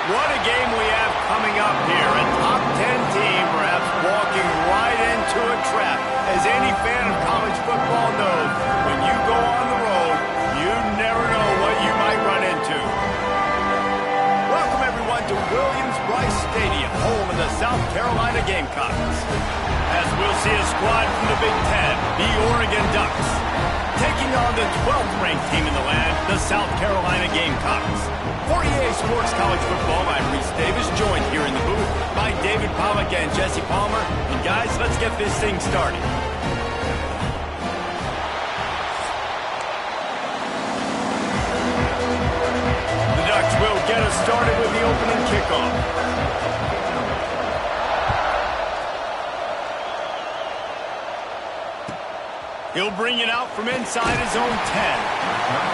What a game we have coming up here. A top 10 team perhaps walking right into a trap. As any fan of college football knows, when you go on the road, you never know what you might run into. Welcome everyone to Williams-Brice Stadium, home of the South Carolina Gamecocks. As we'll see a squad from the Big Ten, the Oregon Ducks, taking on the 12th ranked team in the land, the South Carolina Gamecocks. For EA Sports College Football, I'm Reese Davis, joined here in the booth by David Pollack and Jesse Palmer. And guys, let's get this thing started. The Ducks will get us started with the opening kickoff. He'll bring it out from inside his own 10.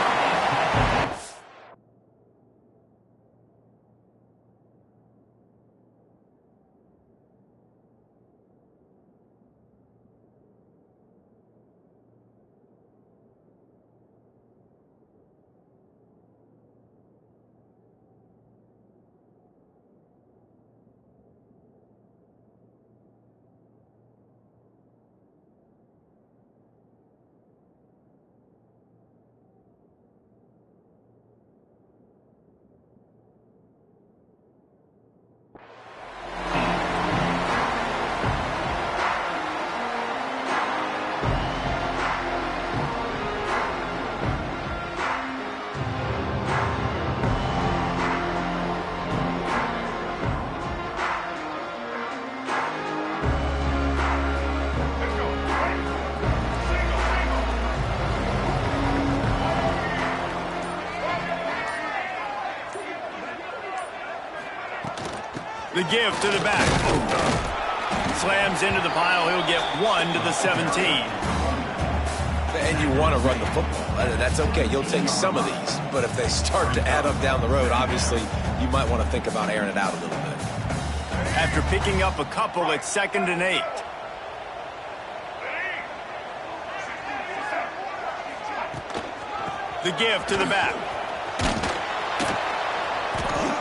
The give to the back. Slams into the pile. He'll get 1 to the 17. And you want to run the football. That's okay. You'll take some of these. But if they start to add up down the road, obviously, you might want to think about airing it out a little bit. After picking up a couple, it's 2nd and 8. The give to the back.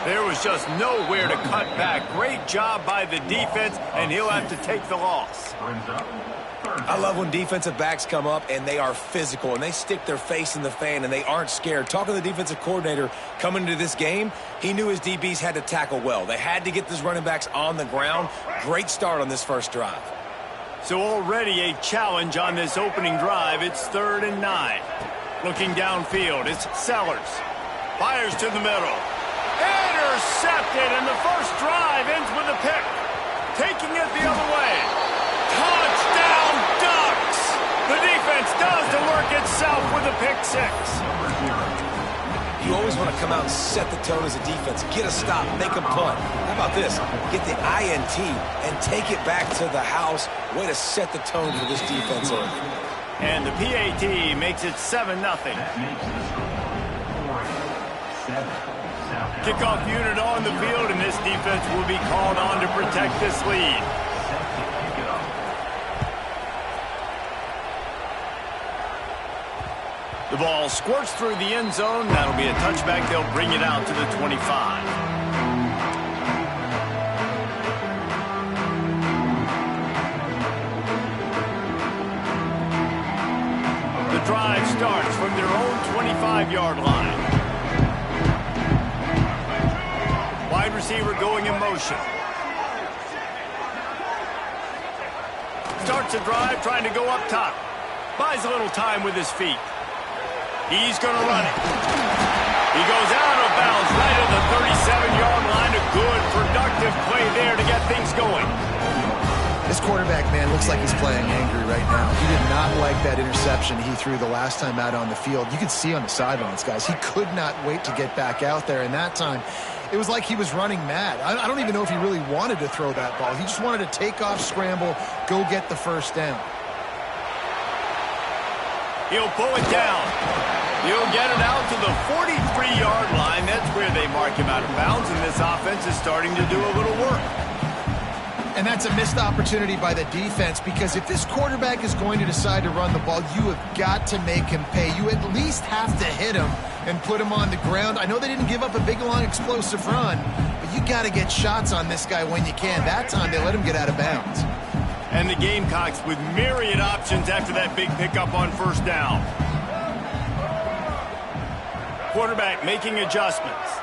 There was just nowhere to cut back. Great job by the defense, and he'll have to take the loss. I love when defensive backs come up and they are physical and they stick their face in the fan and they aren't scared. Talking to the defensive coordinator coming into this game, he knew his DBs had to tackle well. They had to get these running backs on the ground. Great start on this first drive. So already a challenge on this opening drive. It's 3rd and 9. Looking downfield, it's Sellers. Fires to the middle. Intercepted, and the first drive ends with a pick. Taking it the other way. Touchdown, Ducks! The defense does the work itself with a pick 6. You always want to come out and set the tone as a defense. Get a stop, make a punt. How about this? Get the INT and take it back to the house. Way to set the tone for this defense early. And the PAT makes it 7-0. Kickoff unit on the field, and this defense will be called on to protect this lead. The ball squirts through the end zone. That'll be a touchback. They'll bring it out to the 25. The drive starts from their own 25-yard line. Wide receiver going in motion. Starts a drive trying to go up top. Buys a little time with his feet. He's going to run it. He goes out of bounds right at the 37-yard line. A good, productive play there to get things going. This quarterback, man, looks like he's playing angry right now. He did not like that interception he threw the last time out on the field. You could see on the sidelines, guys, he could not wait to get back out there. And that time, it was like he was running mad. I don't even know if he really wanted to throw that ball. He just wanted to take off, scramble, go get the first down. He'll pull it down. He'll get it out to the 43-yard line. That's where they mark him out of bounds, and this offense is starting to do a little work. And that's a missed opportunity by the defense, because if this quarterback is going to decide to run the ball, you have got to make him pay. You at least have to hit him and put him on the ground. I know they didn't give up a big, long, explosive run, but You got to get shots on this guy when you can. That time, they let him get out of bounds. And the Gamecocks with myriad options after that big pickup on first down. Quarterback making adjustments.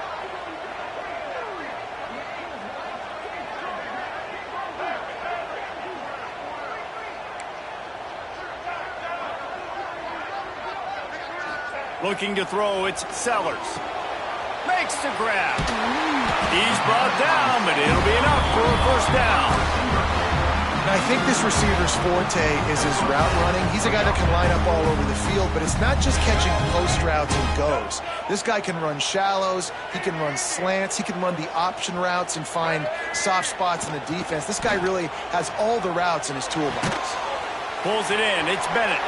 Looking to throw, it's Sellers. Makes the grab. He's brought down, but it'll be enough for a first down. I think this receiver's forte is his route running. He's a guy that can line up all over the field, but it's not just catching post routes and goes. This guy can run shallows, he can run slants, he can run the option routes and find soft spots in the defense. This guy really has all the routes in his toolbox. Pulls it in, it's Bennett.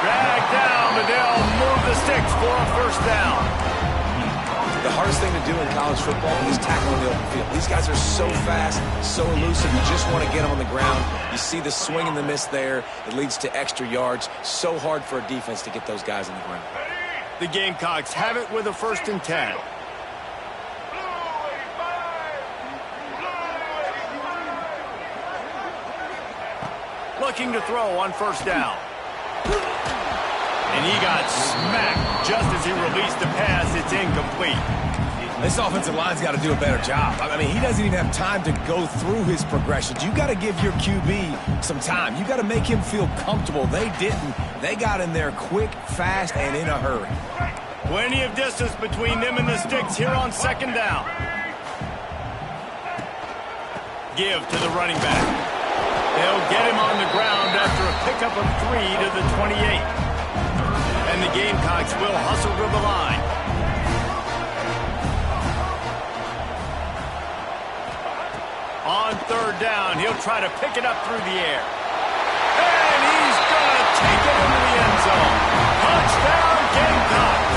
Dragged down, but they'll move the sticks for a first down. The hardest thing to do in college football is tackle on the open field. These guys are so fast, so elusive. You just want to get them on the ground. You see the swing and the miss there. It leads to extra yards. So hard for a defense to get those guys on the ground. The Gamecocks have it with a 1st and 10. Looking to throw on first down. And he got smacked just as he released the pass. It's incomplete. This offensive line's got to do a better job. I mean, he doesn't even have time to go through his progressions. You got to give your QB some time. You got to make him feel comfortable. They didn't. They got in there quick, fast, and in a hurry. Plenty of distance between them and the sticks here on 2nd down. Give to the running back. They'll get him on the ground after a pickup of 3 to the 28. And the Gamecocks will hustle to the line. On 3rd down, he'll try to pick it up through the air. And he's going to take it into the end zone. Touchdown, Gamecocks!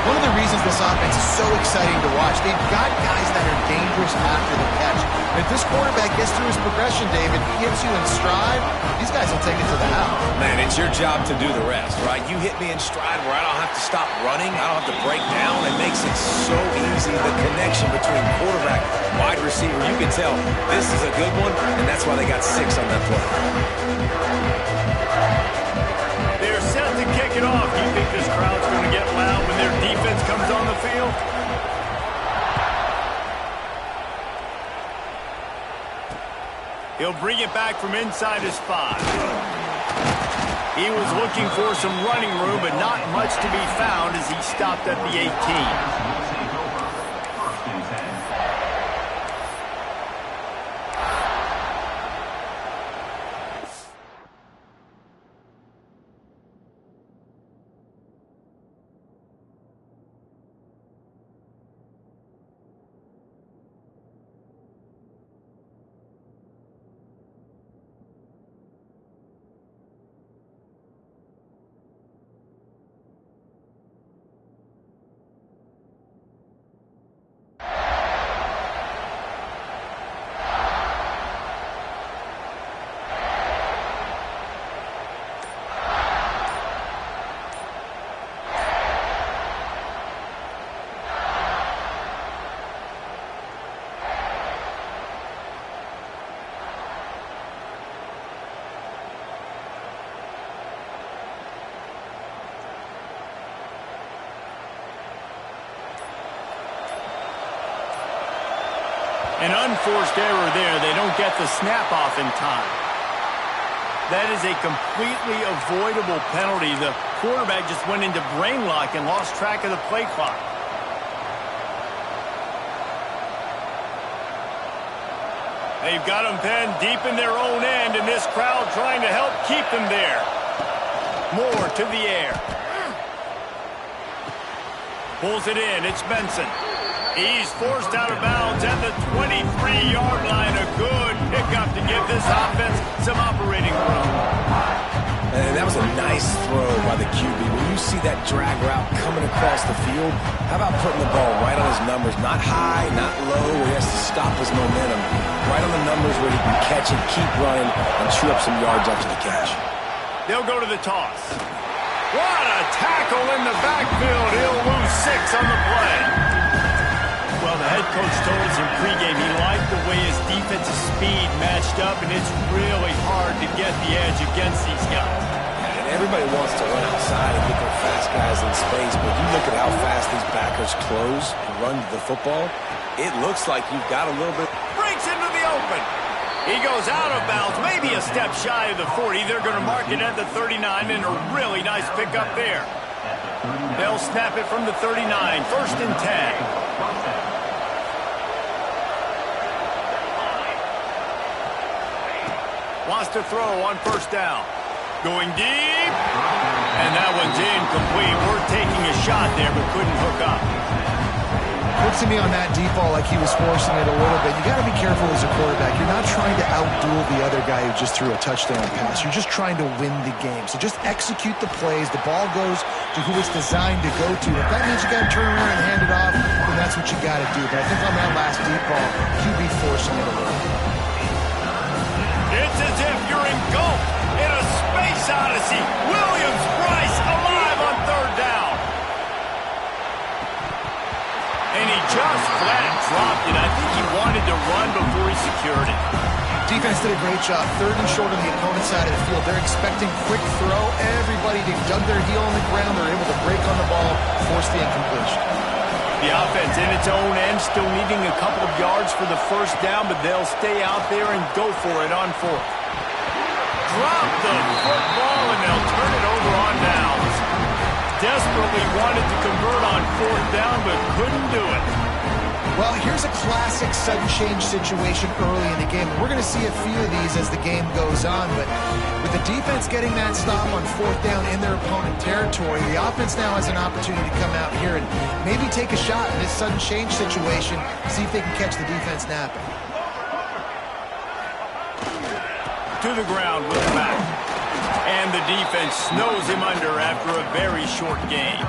One of the reasons this offense is so exciting to watch, they've got guys that are dangerous after the catch. And if this quarterback gets through his progression, David, he hits you in stride, these guys will take it to the house. Man, it's your job to do the rest, right? You hit me in stride where I don't have to stop running. I don't have to break down. It makes it so easy. The connection between quarterback and wide receiver, you can tell this is a good one, and that's why they got 6 on that play. They're set to kick it off. Do you think this crowd's going to get loud when their defense comes on the field? He'll bring it back from inside his 5. He was looking for some running room, but not much to be found as he stopped at the 18. An unforced error there. They don't get the snap off in time. That is a completely avoidable penalty. The quarterback just went into brain lock and lost track of the play clock. They've got them pinned deep in their own end, and this crowd trying to help keep them there. Moore to the air. Pulls it in. It's Benson. He's forced out of bounds at the 23-yard line. A good pickup to give this offense some operating room. And that was a nice throw by the QB. When you see that drag route coming across the field, how about putting the ball right on his numbers? Not high, not low, where he has to stop his momentum. Right on the numbers where he can catch it, keep running, and chew up some yards after the catch. They'll go to the toss. What a tackle in the backfield. He'll lose 6 on the play. Well, the head coach told us in pregame he liked the way his defensive speed matched up, and it's really hard to get the edge against these guys. And everybody wants to run outside and get their fast guys in space, but you look at how fast these backers close and run to the football, it looks like you've got a little bit. Breaks into the open. He goes out of bounds, maybe a step shy of the 40. They're going to mark it at the 39, and a really nice pickup there. They'll snap it from the 39, 1st and 10. Wants to throw on 1st down. Going deep. And that one's incomplete. We're taking a shot there, but couldn't hook up. Looks to me on that deep ball like he was forcing it a little bit. You got to be careful as a quarterback. You're not trying to outduel the other guy who just threw a touchdown pass. You're just trying to win the game. So just execute the plays. The ball goes to who it's designed to go to. If that means you got to turn around and hand it off, then that's what you got to do. But I think on that last deep ball, QB forcing it a little. It's as if you're engulfed in a space odyssey. Williams-Brice alive on 3rd down. And he just flat dropped it. I think he wanted to run before he secured it. Defense did a great job. 3rd and short on the opponent's side of the field. They're expecting quick throw. Everybody dug their heel on the ground. They're able to break on the ball, force the incompletion. The offense in its own end, still needing a couple of yards for the 1st down, but they'll stay out there and go for it on 4th. Drop the football, and they'll turn it over on downs. Desperately wanted to convert on 4th down, but couldn't do it. Well, here's a classic sudden change situation early in the game. We're going to see a few of these as the game goes on, but with the defense getting that stop on 4th down in their opponent territory, the offense now has an opportunity to come out here and maybe take a shot in this sudden change situation, see if they can catch the defense napping. To the ground with the back. And the defense snows him under after a very short game.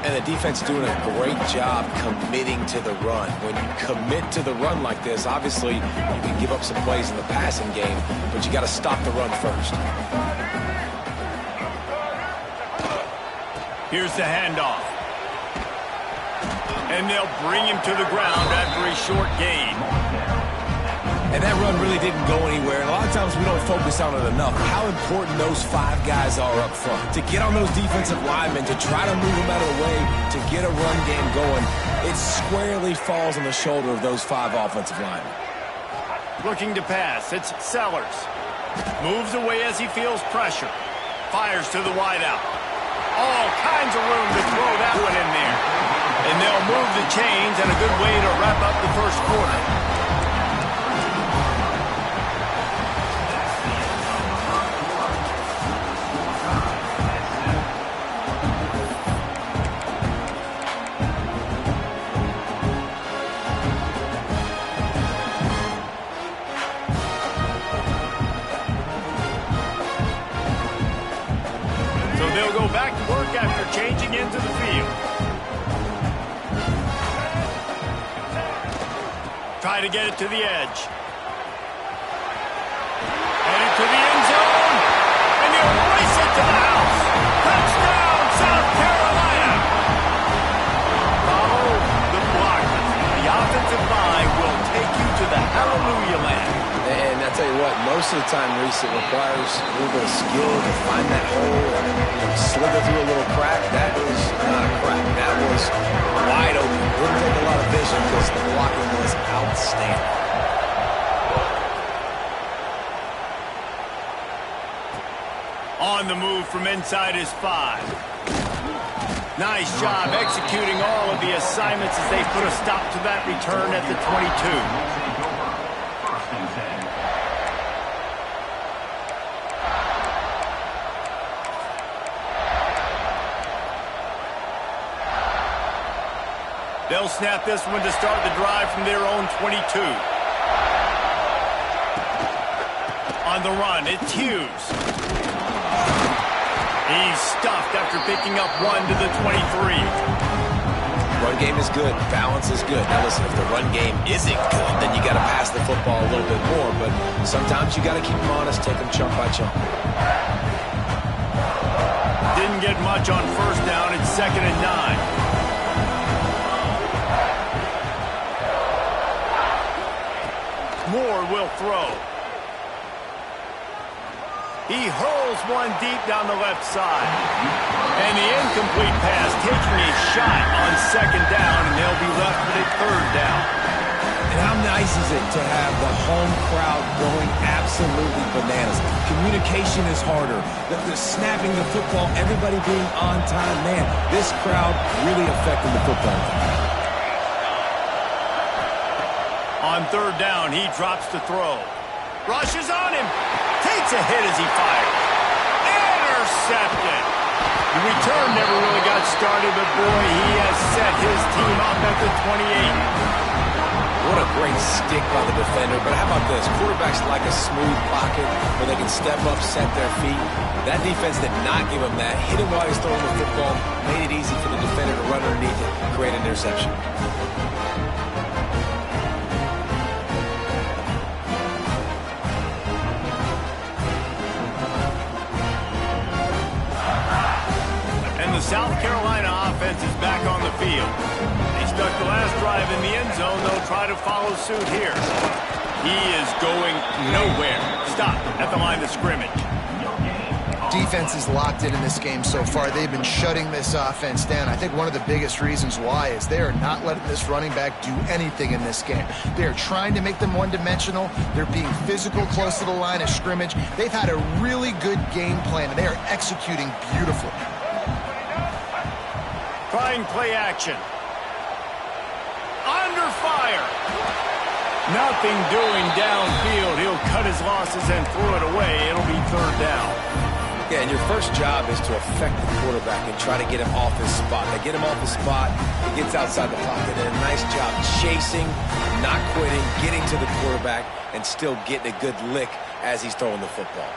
And the defense doing a great job committing to the run. When you commit to the run like this, obviously you can give up some plays in the passing game, but you got to stop the run first. Here's the handoff. And they'll bring him to the ground after a short gain. And that run really didn't go anywhere. And a lot of times we don't focus on it enough. How important those 5 guys are up front. To get on those defensive linemen, to try to move them out of the way, to get a run game going, it squarely falls on the shoulder of those 5 offensive linemen. Looking to pass, it's Sellers. Moves away as he feels pressure. Fires to the wideout. All kinds of room to throw that one in there. And they'll move the chains, and a good way to wrap up the 1st quarter. They'll go back to work after changing into the field. Try to get it to the edge. Headed to the end zone. And he'll race it to the house. Touchdown, South Carolina. Follow the block. The offensive line will take you to the hallelujah land. And I tell you what, most of the time, Reese, it requires a little bit of skill to find that hole and slither through a little crack. That was not a crack. That was wide open. It didn't take a lot of vision because the blocking was outstanding. On the move from inside his 5. Nice job executing all of the assignments as they put a stop to that return at the 22. They'll snap this one to start the drive from their own 22. On the run, it's Hughes. He's stuffed after picking up 1 to the 23. Run game is good. Balance is good. Now listen, if the run game isn't good, then you got to pass the football a little bit more. But sometimes you got to keep them honest, take them chunk by chunk. didn't get much on first down. It's 2nd and 9. Moore will throw. He hurls one deep down the left side. And the incomplete pass taking a shot on 2nd down, and they'll be left with a 3rd down. And how nice is it to have the home crowd going absolutely bananas? Communication is harder. The snapping the football, everybody being on time. Man, this crowd really affecting the football. On 3rd down, he drops to throw. Rushes on him. Takes a hit as he fires. Intercepted. The return never really got started, but boy, he has set his team up at the 28. What a great stick by the defender. But how about this? Quarterbacks like a smooth pocket where they can step up, set their feet. That defense did not give him that. Hit him while he's throwing the football. Made it easy for the defender to run underneath it, create an interception. The South Carolina offense is back on the field. They stuck the last drive in the end zone. They'll try to follow suit here. He is going nowhere. Stop at the line of scrimmage. Defense is locked in this game so far. They've been shutting this offense down. I think one of the biggest reasons why is they are not letting this running back do anything in this game. They are trying to make them one-dimensional. They're being physical close to the line of scrimmage. They've had a really good game plan, and they are executing beautifully. Trying play action. Under fire. Nothing doing downfield. He'll cut his losses and throw it away. It'll be 3rd down. Yeah, and your first job is to affect the quarterback and try to get him off his spot. They get him off his spot, he gets outside the pocket, and a nice job chasing, not quitting, getting to the quarterback, and still getting a good lick as he's throwing the football.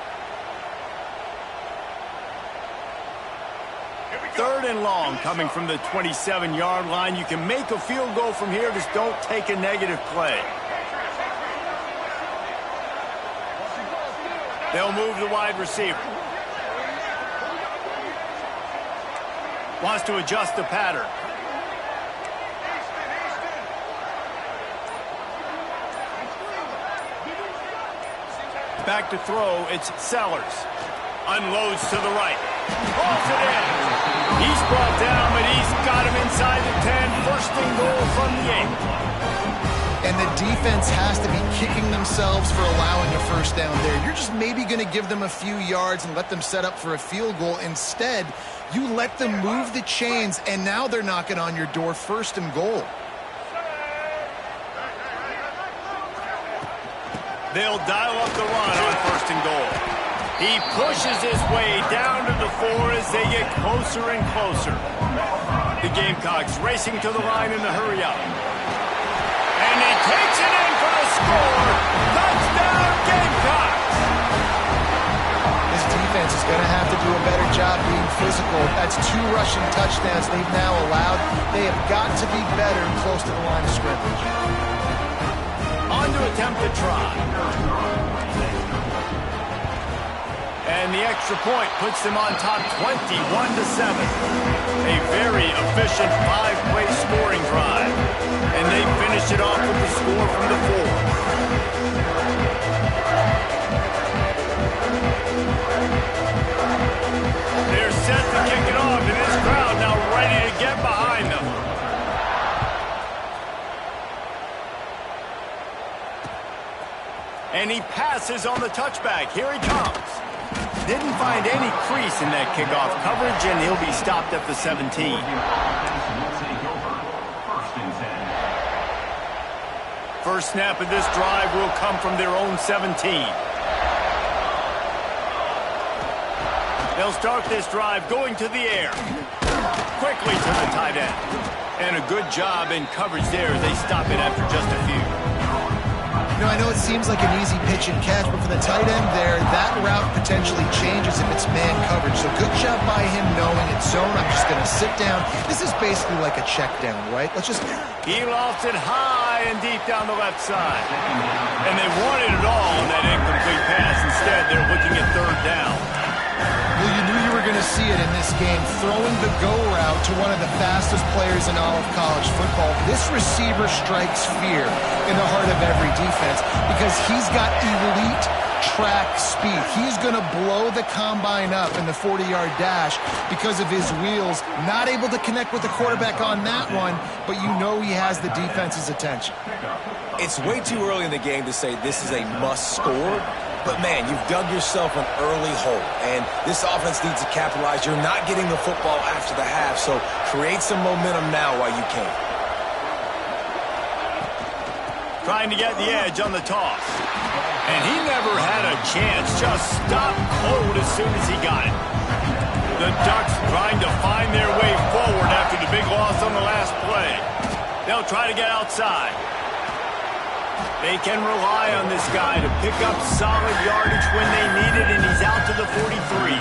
3rd and long coming from the 27-yard line. You can make a field goal from here. Just don't take a negative play. They'll move the wide receiver. Wants to adjust the pattern. Back to throw. It's Sellers. Unloads to the right. Balls it in. He's brought down, but he's got him inside the 10. 1st and goal from the 8. And the defense has to be kicking themselves for allowing a 1st down there. You're just maybe going to give them a few yards and let them set up for a field goal. Instead, you let them move the chains, and now they're knocking on your door. 1st and goal. They'll dial up the run on 1st and goal. He pushes his way down to the 4 as they get closer and closer. The Gamecocks racing to the line in the hurry-up. And he takes it in for the score. Touchdown, Gamecocks! This defense is going to have to do a better job being physical. That's 2 rushing touchdowns they've now allowed. They have got to be better close to the line of scrimmage. On to attempt the try. And the extra point puts them on top 21-7. A very efficient 5-play scoring drive. And they finish it off with the score from the 4. They're set to kick it off, and this crowd now ready to get behind them. And he passes on the touchback. Here he comes. Didn't find any crease in that kickoff coverage, and he'll be stopped at the 17. First snap of this drive will come from their own 17. They'll start this drive going to the air. Quickly to the tight end. And a good job in coverage there as they stop it after just a few. You know, I know it seems like an easy pitch and catch, but for the tight end there, that route potentially changes if it's man coverage. So good job by him knowing it's zone. I'm just going to sit down. This is basically like a check down, right? Let's just... He lofts it high and deep down the left side. And they wanted it all on that incomplete pass. Instead, they're looking at 3rd down. Well, you knew you were going to see it in this game, throwing the go route to one of the fastest players in all of college football. This receiver strikes fear in the heart of every defense because he's got elite track speed. He's going to blow the combine up in the 40-yard dash because of his wheels. Not able to connect with the quarterback on that one, but you know he has the defense's attention. It's way too early in the game to say this is a must score. But, man, you've dug yourself an early hole, and this offense needs to capitalize. You're not getting the football after the half, so create some momentum now while you can. Trying to get the edge on the toss. And he never had a chance. Just stopped cold as soon as he got it. The Ducks trying to find their way forward after the big loss on the last play. They'll try to get outside. They can rely on this guy to pick up solid yardage when they need it, and he's out to the 43.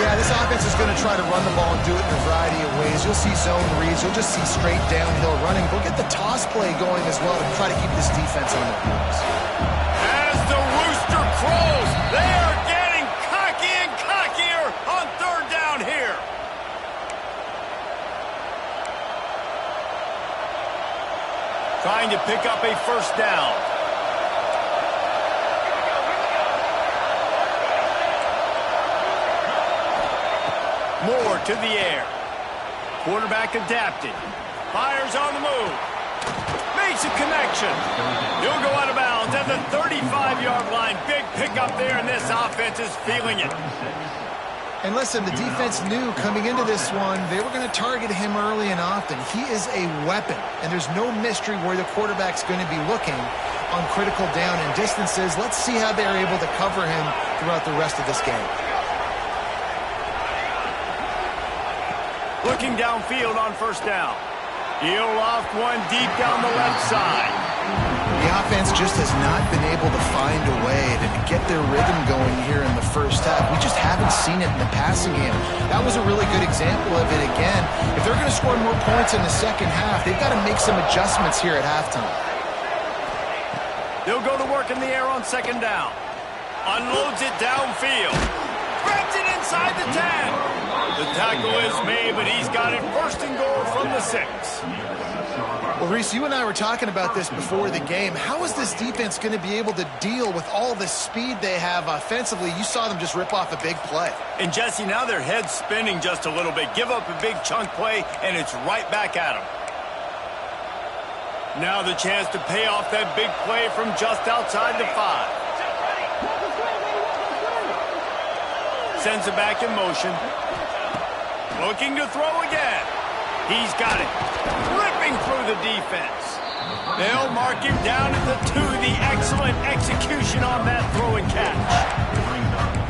Yeah, this offense is going to try to run the ball and do it in a variety of ways. You'll see zone reads. You'll just see straight downhill running. They'll get the toss play going as well to try to keep this defense on their heels. As the rooster crows, they are getting cocky and cockier on third down here. Trying to pick up a first down. Moore to the air. Quarterback adapted. Fires on the move. Makes a connection. He'll go out of bounds at the 35-yard line. Big pickup there, and this offense is feeling it. And listen, the defense knew coming into this one, they were going to target him early and often. He is a weapon, and there's no mystery where the quarterback's going to be looking on critical down and distances. Let's see how they're able to cover him throughout the rest of this game. Looking downfield on first down. He'll loft one deep down the left side. The offense just has not been able to find a way to get their rhythm going here in the first half. We just haven't seen it in the passing game. That was a really good example of it again. If they're going to score more points in the second half, they've got to make some adjustments here at halftime. They'll go to work in the air on second down. Unloads it downfield. Grabs it inside the 10. The tackle is made, but he's got it first and goal from the 6. Well, Reese, you and I were talking about this before the game. How is this defense going to be able to deal with all the speed they have offensively? You saw them just rip off a big play. And, Jesse, now their head's spinning just a little bit. Give up a big chunk play, and it's right back at them. Now the chance to pay off that big play from just outside the 5. Sends it back in motion. Looking to throw again. He's got it. Ripping through the defense. They'll mark him down at the 2. The excellent execution on that throw and catch.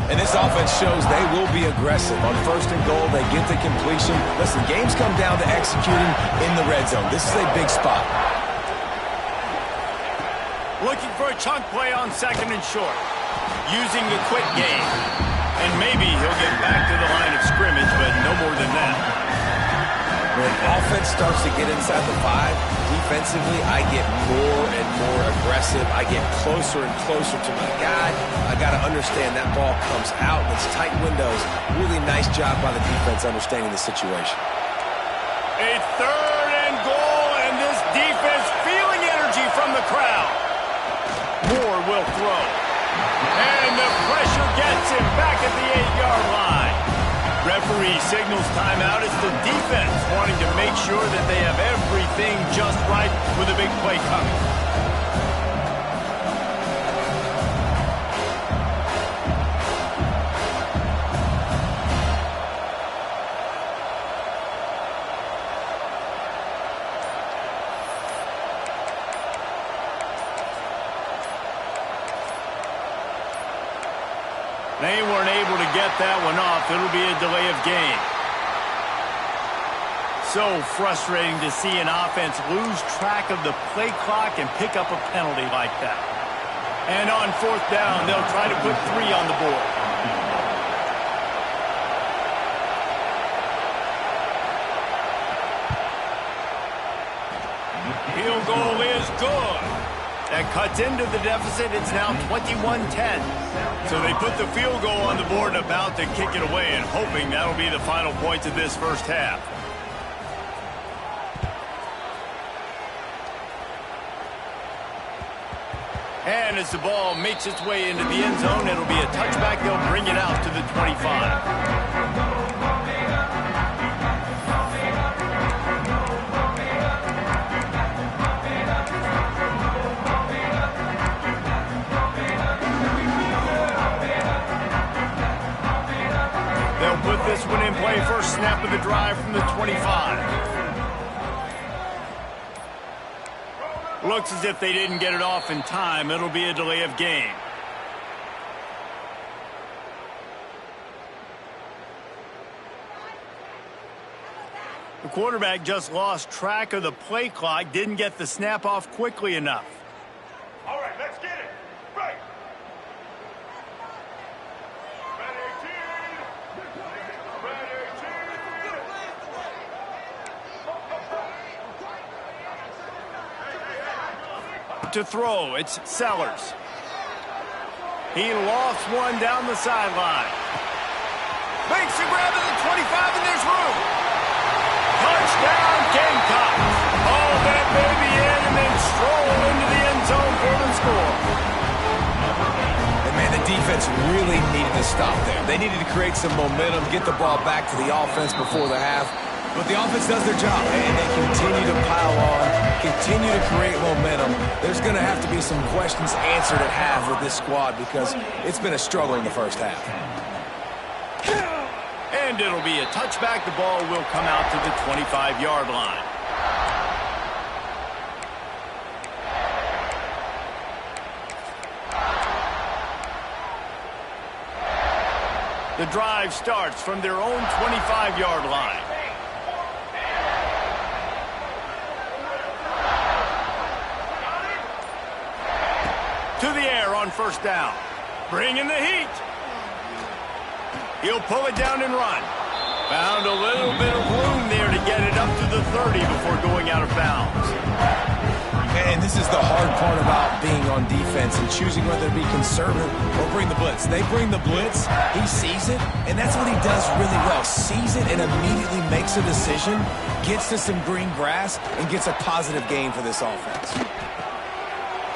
And this offense shows they will be aggressive. On first and goal, they get the completion. Listen, games come down to executing in the red zone. This is a big spot. Looking for a chunk play on second and short. Using the quick game. And maybe he'll get back to the line of scrimmage, but no more than that. When offense starts to get inside the 5, defensively, I get more and more aggressive. I get closer and closer to my guy. I got to understand that ball comes out. It's tight windows. Really nice job by the defense understanding the situation. A third and goal, and this defense feeling energy from the crowd. Moore will throw. And the pressure gets him back at the 8-yard line. Referee signals timeout. It's the defense wanting to make sure that they have everything just right with a big play coming. They weren't able to get that one off. It'll be a delay of game. So frustrating to see an offense lose track of the play clock and pick up a penalty like that. And on fourth down, they'll try to put 3 on the board. Field goal is good. That cuts into the deficit. It's now 21-10. So they put the field goal on the board and about to kick it away and hoping that'll be the final points of this first half. And as the ball makes its way into the end zone, it'll be a touchback. They'll bring it out to the 25. Put this one in play. First snap of the drive from the 25. Looks as if they didn't get it off in time. It'll be a delay of game. The quarterback just lost track of the play clock. Didn't get the snap off quickly enough. All right, let's get it. Right. To throw, it's Sellers. He lost one down the sideline. Makes the grab at the 25, and there's room. Touchdown, Gamecocks. Haul that baby in and then stroll into the end zone for the score. And man, the defense really needed to stop there. They needed to create some momentum, get the ball back to the offense before the half. But the offense does their job, and they continue to pile on, continue to create momentum. There's going to have to be some questions answered at half with this squad because it's been a struggle in the first half. And it'll be a touchback. The ball will come out to the 25-yard line. The drive starts from their own 25-yard line. To the air on first down. Bring in the heat. He'll pull it down and run. Found a little bit of room there to get it up to the 30 before going out of bounds. And this is the hard part about being on defense and choosing whether to be conservative or bring the blitz. They bring the blitz, he sees it, and that's what he does really well. Sees it and immediately makes a decision, gets to some green grass, and gets a positive gain for this offense.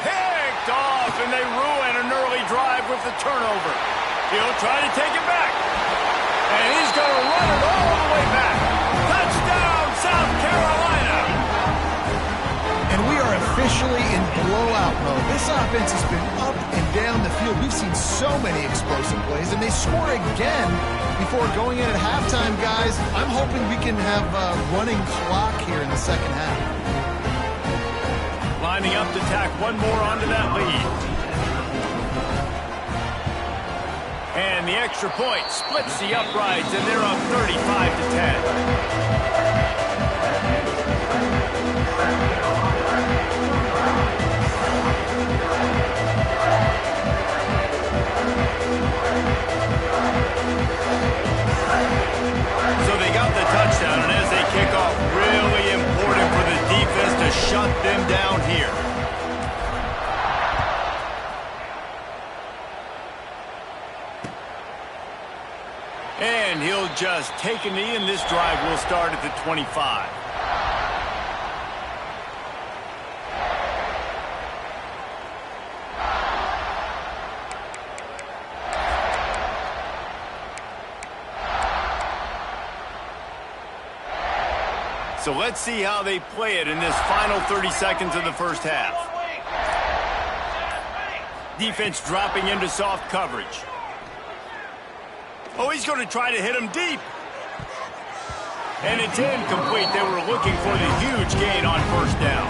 Picked off, and they ruin an early drive with the turnover. He'll try to take it back. And he's going to run it all the way back. Touchdown, South Carolina. And we are officially in blowout mode. This offense has been up and down the field. We've seen so many explosive plays, and they score again before going in at halftime, guys. I'm hoping we can have a running clock here in the second half. Lining up to tack one more onto that lead. And the extra point splits the uprights, and they're up 35-10. So they got the touchdown, and as they kick off, really important for the defense to shut them down here. And he'll just take a knee, and this drive will start at the 25. So let's see how they play it in this final 30 seconds of the first half. Defense dropping into soft coverage. Oh, he's going to try to hit him deep. And it's incomplete. They were looking for the huge gain on first down.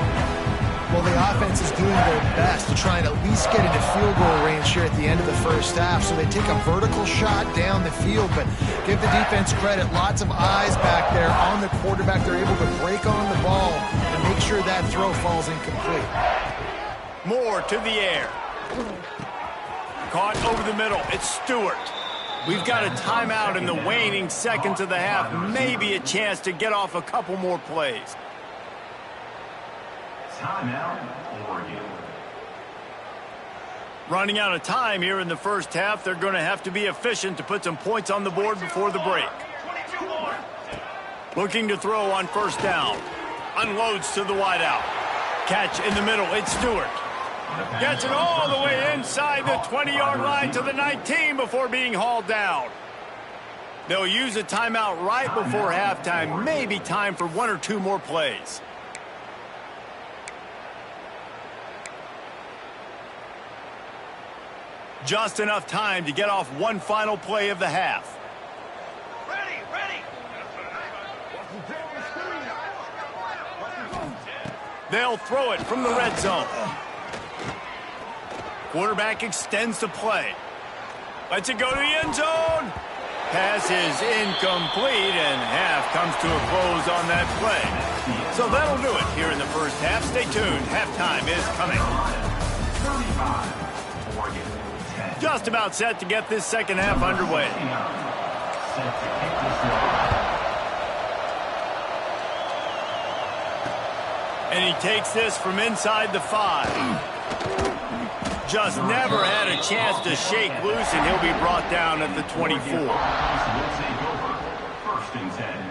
Well, the offense is doing their best to try and at least get into field goal range here at the end of the first half. So they take a vertical shot down the field, but give the defense credit. Lots of eyes back there on the quarterback. They're able to break on the ball and make sure that throw falls incomplete. Moore to the air. Caught over the middle. It's Stewart. We've got a timeout in the waning seconds of the half. Maybe a chance to get off a couple more plays. Timeout, Oregon. Running out of time here in the first half. They're going to have to be efficient to put some points on the board before the break. Looking to throw on first down. Unloads to the wideout. Catch in the middle. It's Stewart. Gets it all the way inside the 20-yard line to the 19 before being hauled down. They'll use a timeout right before halftime. Maybe time for one or two more plays. Just enough time to get off one final play of the half. Ready, ready. They'll throw it from the red zone. Quarterback extends the play. Lets it go to the end zone. Pass is incomplete, and half comes to a close on that play. So that'll do it here in the first half. Stay tuned. Halftime is coming. Just about set to get this second half underway. And he takes this from inside the 5. Just never had a chance to shake loose, and he'll be brought down at the 24. First and 10.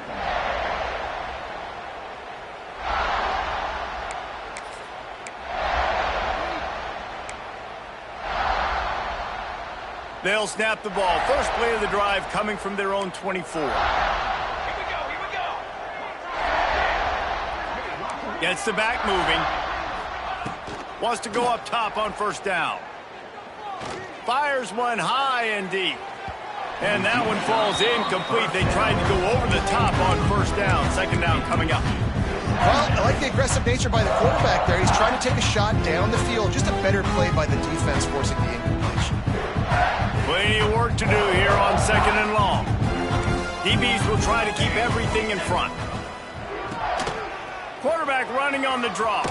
They'll snap the ball. First play of the drive coming from their own 24. Here we go. Gets the back moving. Wants to go up top on first down. Fires one high and deep. And that one falls incomplete. They tried to go over the top on first down. Second down coming up. Well, I like the aggressive nature by the quarterback there. He's trying to take a shot down the field. Just a better play by the defense forcing the incompletion. Plenty of work to do here on second and long. DBs will try to keep everything in front. Quarterback running on the draw.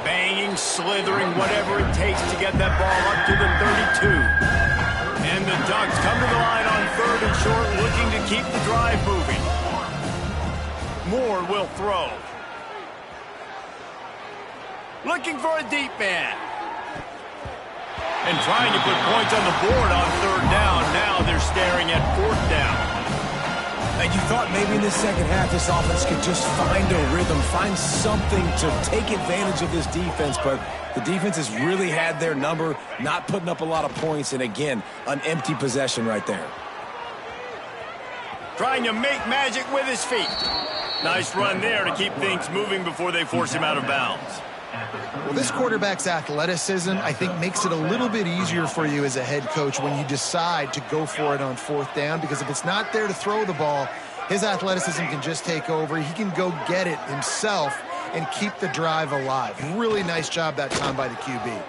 Banging, slithering, whatever it takes to get that ball up to the 32. And the Ducks come to the line on third and short, looking to keep the drive moving. Moore will throw. Looking for a deep man. And trying to put points on the board on third down. Now they're staring at fourth down. And you thought maybe in the second half this offense could just find a rhythm, find something to take advantage of this defense, but the defense has really had their number, not putting up a lot of points, and again, an empty possession right there. Trying to make magic with his feet. Nice run there to keep things moving before they force him out of bounds. Well, this quarterback's athleticism, I think, makes it a little bit easier for you as a head coach when you decide to go for it on fourth down, because if it's not there to throw the ball, his athleticism can just take over. He can go get it himself and keep the drive alive. Really nice job that time by the QB.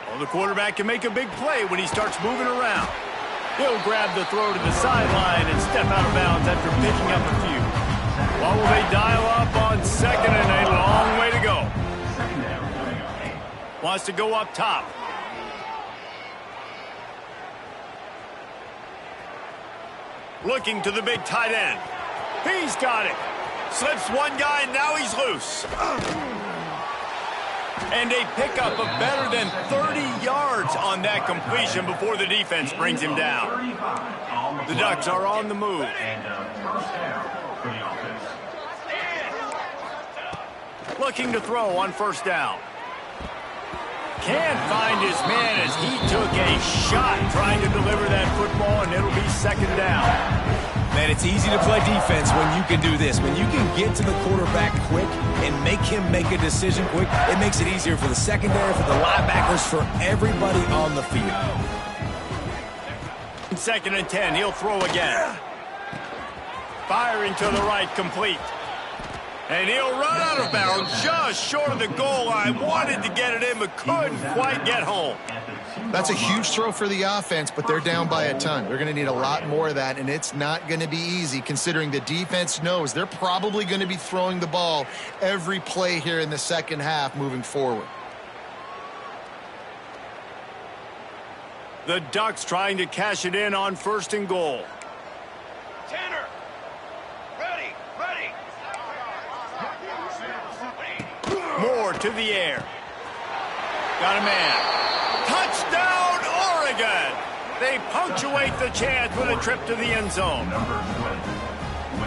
Well, the quarterback can make a big play when he starts moving around. He'll grab the throw to the sideline and step out of bounds after picking up a few. What will they dial up on second and a long way to go? Wants to go up top. Looking to the big tight end. He's got it. Slips one guy, and now he's loose. And a pickup of better than 30 yards on that completion before the defense brings him down. The Ducks are on the move. Looking to throw on first down. Can't find his man as he took a shot trying to deliver that football, and it'll be second down. Man, it's easy to play defense when you can do this. When you can get to the quarterback quick and make him make a decision quick, it makes it easier for the secondary, for the linebackers, for everybody on the field. Second and 10, he'll throw again. Firing to the right, complete. And he'll run out of bounds just short of the goal line. Wanted to get it in, but couldn't quite get home. That's a huge throw for the offense, but they're down by a ton. They're going to need a lot more of that, and it's not going to be easy considering the defense knows they're probably going to be throwing the ball every play here in the second half moving forward. The Ducks trying to cash it in on first and goal. Tanner, ready. Moore to the air. Got a man. They punctuate the chance with a trip to the end zone.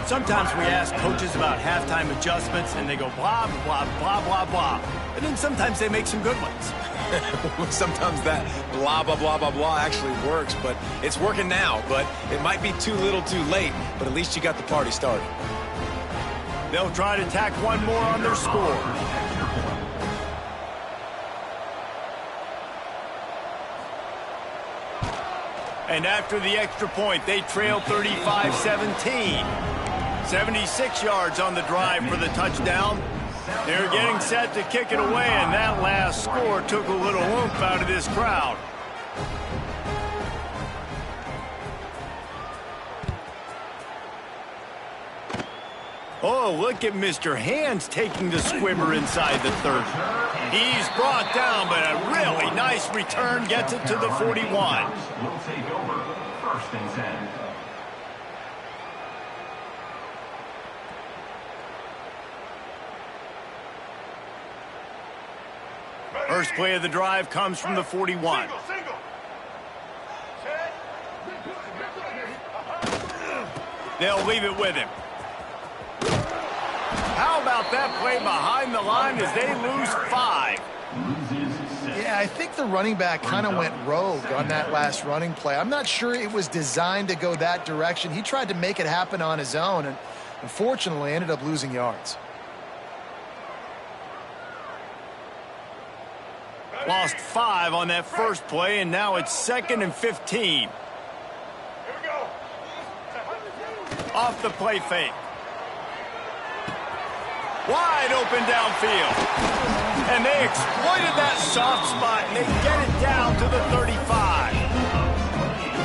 Sometimes we ask coaches about halftime adjustments, and they go blah, blah, blah, blah, blah. And then sometimes they make some good ones. Sometimes that blah, blah, blah, blah, blah actually works, but it's working now. But it might be too little too late, but at least you got the party started. They'll try to tack one more on their score. And after the extra point, they trail 35-17. 76 yards on the drive for the touchdown. They're getting set to kick it away, and that last score took a little oomph out of this crowd. Oh, look at Mr. Hands taking the squibber inside the 30. He's brought down, but a really nice return gets it to the 41. Will take over 1st and 10. First play of the drive comes from the 41. Single. They'll leave it with him. How about that play behind the line as they lose 5? Yeah, I think the running back kind of went rogue on that last running play. I'm not sure it was designed to go that direction. He tried to make it happen on his own, and unfortunately ended up losing yards. Lost 5 on that first play, and now it's 2nd and 15. Here we go. Off the play fake. Wide open downfield. And they exploited that soft spot, and they get it down to the 35.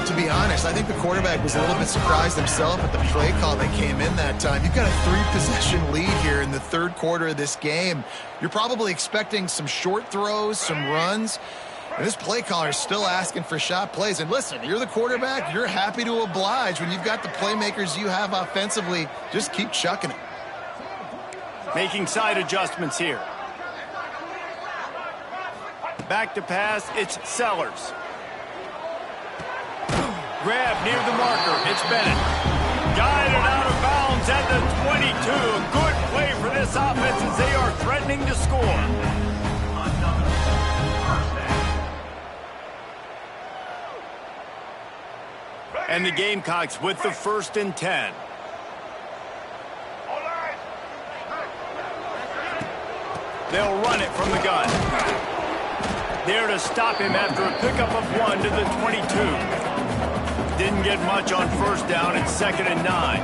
To be honest, I think the quarterback was a little bit surprised himself at the play call that came in that time. You've got a 3-possession lead here in the 3rd quarter of this game. You're probably expecting some short throws, some runs. And this play caller is still asking for shot plays. And listen, you're the quarterback. You're happy to oblige. When you've got the playmakers you have offensively, just keep chucking it. Making side adjustments here. Back to pass, it's Sellers. Grab near the marker, it's Bennett. Guided out of bounds at the 22. A good play for this offense as they are threatening to score. And the Gamecocks with the 1st and 10. They'll run it from the gun. There to stop him after a pickup of 1 to the 22. Didn't get much on 1st down. It's 2nd and 9.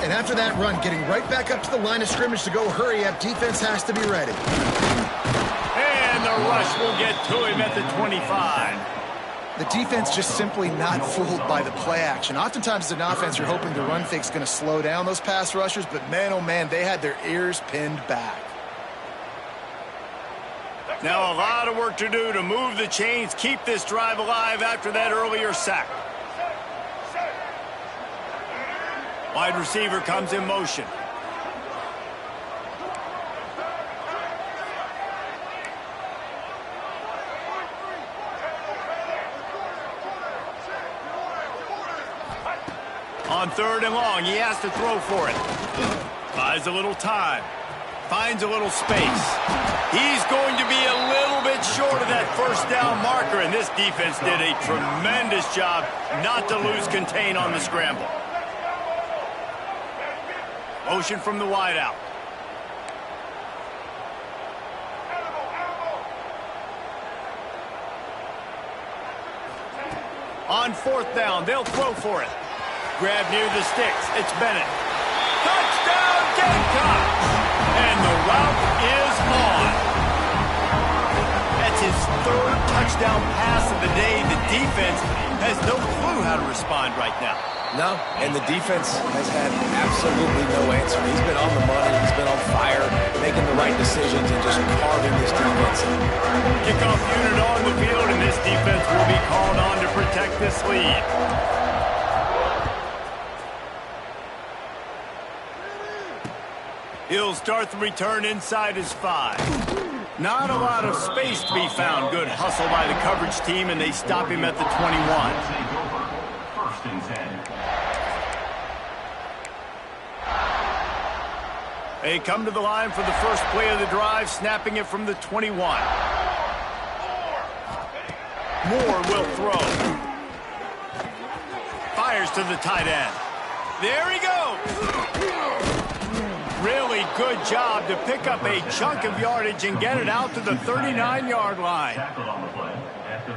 And after that run, getting right back up to the line of scrimmage to go hurry up, defense has to be ready. And the rush will get to him at the 25. The defense just simply not fooled by the play action. Oftentimes as an offense, you're hoping the run fake's going to slow down those pass rushers, but man, oh man, they had their ears pinned back. Now a lot of work to do to move the chains, keep this drive alive after that earlier sack. Wide receiver comes in motion. On 3rd and long, he has to throw for it. Buys a little time. Finds a little space. He's going to be a little bit short of that 1st down marker, and this defense did a tremendous job not to lose contain on the scramble. Motion from the wideout. On 4th down, they'll throw for it. Grab near the sticks. It's Bennett. Touchdown, Gamecocks! And the route is on. That's his 3rd touchdown pass of the day. The defense has no clue how to respond right now. No, and the defense has had absolutely no answer. He's been on the money. He's been on fire, making the right decisions and just carving this defense. Kickoff unit on the field, and this defense will be called on to protect this lead. He'll start the return inside his 5. Not a lot of space to be found. Good hustle by the coverage team, and they stop him at the 21. Take over. First and 10. They come to the line for the first play of the drive, snapping it from the 21. Moore will throw. Fires to the tight end. There he goes. Really good job to pick up a chunk of yardage and get it out to the 39-yard line.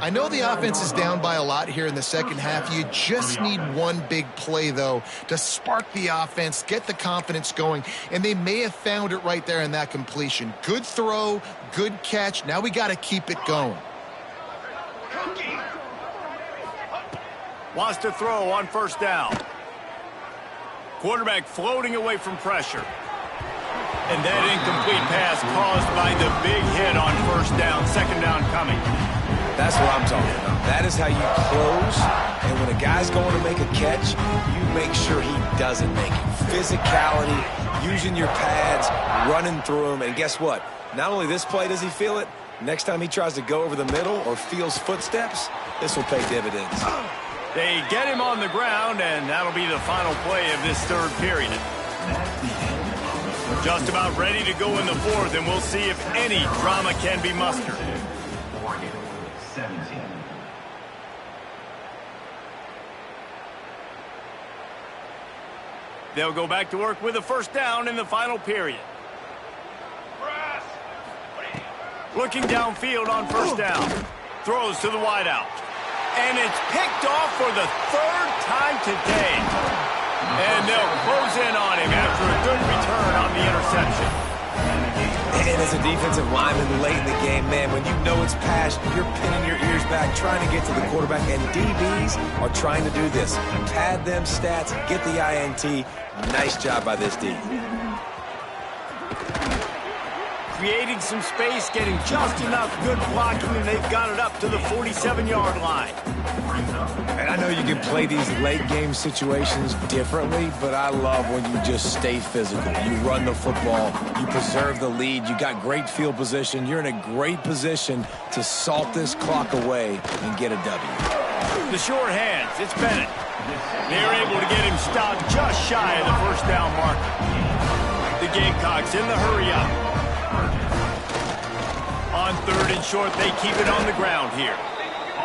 I know the offense is down by a lot here in the second half. You just need one big play, though, to spark the offense, get the confidence going, and they may have found it right there in that completion. Good throw, good catch. Now we got to keep it going. Wants to throw on first down. Quarterback floating away from pressure. And that incomplete pass caused by the big hit on first down. Second down coming. That's what I'm talking about. That is how you close. And when a guy's going to make a catch, you make sure he doesn't make it. Physicality, using your pads, running through them. And guess what? Not only this play does he feel it, next time he tries to go over the middle or feels footsteps, this will pay dividends. They get him on the ground, and that'll be the final play of this third period. Just about ready to go in the fourth, and we'll see if any drama can be mustered. Oregon, 17. They'll go back to work with a first down in the final period. Looking downfield on first down. Throws to the wideout. And it's picked off for the third time today. And they'll close in on him after a good return on the interception. And as a defensive lineman late in the game, man, when you know it's passed, you're pinning your ears back, trying to get to the quarterback. And DBs are trying to do this. Pad them stats, get the INT. Nice job by this D. Creating some space, getting just enough good blocking, and they've got it up to the 47-yard line. And I know you can play these late game situations differently, but I love when you just stay physical. You run the football, you preserve the lead, you got great field position, you're in a great position to salt this clock away and get a W. The short hands, it's Bennett. They're able to get him stopped just shy of the first down marker. The Gamecocks in the hurry-up. On third and short, they keep it on the ground here.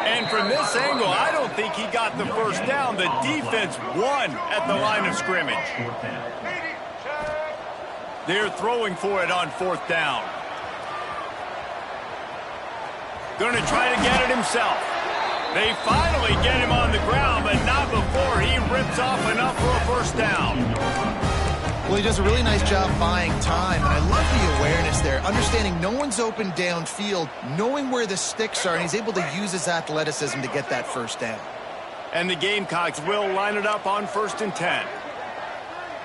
And from this angle, I don't think he got the first down. The defense won at the line of scrimmage. They're throwing for it on fourth down. Going to try to get it himself. They finally get him on the ground, but not before he rips off enough for a first down. Well, he does a really nice job buying time, and I love the awareness there, understanding no one's open downfield, knowing where the sticks are, and he's able to use his athleticism to get that first down. And the Gamecocks will line it up on first and 10.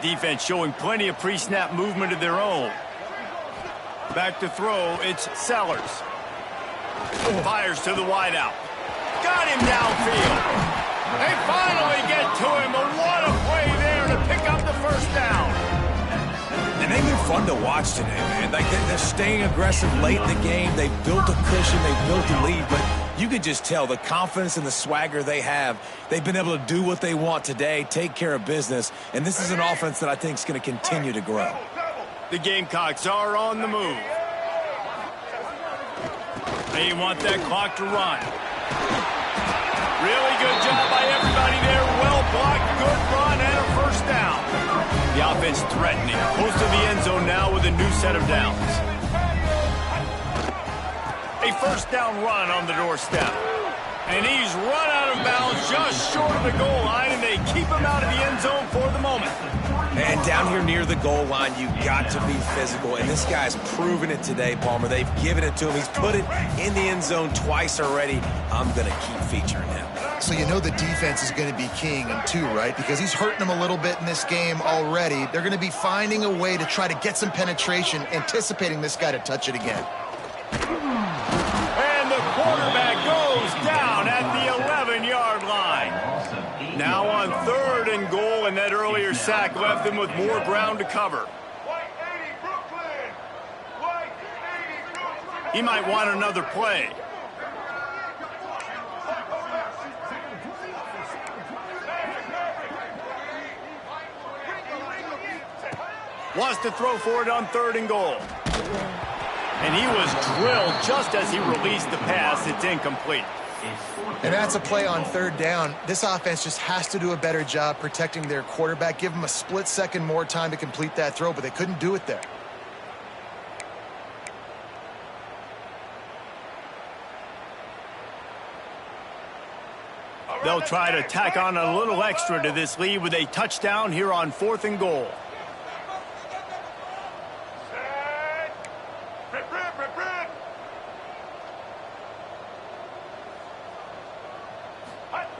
Defense showing plenty of pre-snap movement of their own. Back to throw, it's Sellers. Fires to the wideout. Got him downfield. They finally get to him, but what a play there to pick up the first down. And they've been fun to watch today, man. Like they're staying aggressive late in the game. They've built a cushion. They've built a lead. But you could just tell the confidence and the swagger they have. They've been able to do what they want today, take care of business. And this is an offense that I think is going to continue to grow. The Gamecocks are on the move. They want that clock to run. Really good job by everybody there. Well blocked, good run, and a first down. The offense threatening. Close to the end zone now with a new set of downs. A first down run on the doorstep. And he's run out of bounds just short of the goal line, and they keep him out of the end zone for the moment. And down here near the goal line, you got to be physical. And this guy's proven it today, Palmer. They've given it to him. He's put it in the end zone twice already. I'm going to keep featuring him. So you know the defense is going to be keying him too, right? Because he's hurting them a little bit in this game already. They're going to be finding a way to try to get some penetration, anticipating this guy to touch it again. And the quarterback goes down at the 11-yard line. Now on third and goal, and that earlier sack left them with more ground to cover. He might want another play. Wants to throw for it on 3rd and goal. And he was drilled just as he released the pass. It's incomplete. And that's a play on 3rd down. This offense just has to do a better job protecting their quarterback. Give him a split second more time to complete that throw, but they couldn't do it there. They'll try to tack on a little extra to this lead with a touchdown here on 4th and goal.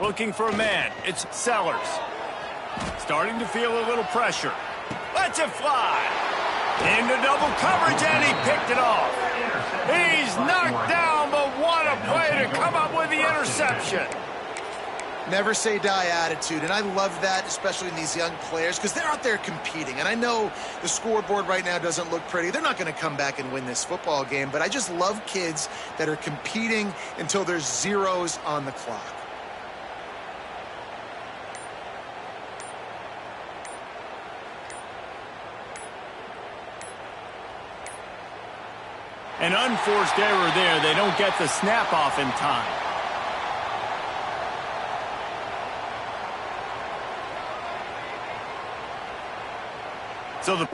Looking for a man. It's Sellers. Starting to feel a little pressure. Lets it fly. Into double coverage, and he picked it off. He's knocked down, but what a play to come up with the interception. Never say die attitude, and I love that, especially in these young players, because they're out there competing. And I know the scoreboard right now doesn't look pretty. They're not going to come back and win this football game, but I just love kids that are competing until there's zeros on the clock. An unforced error there. They don't get the snap off in time. So the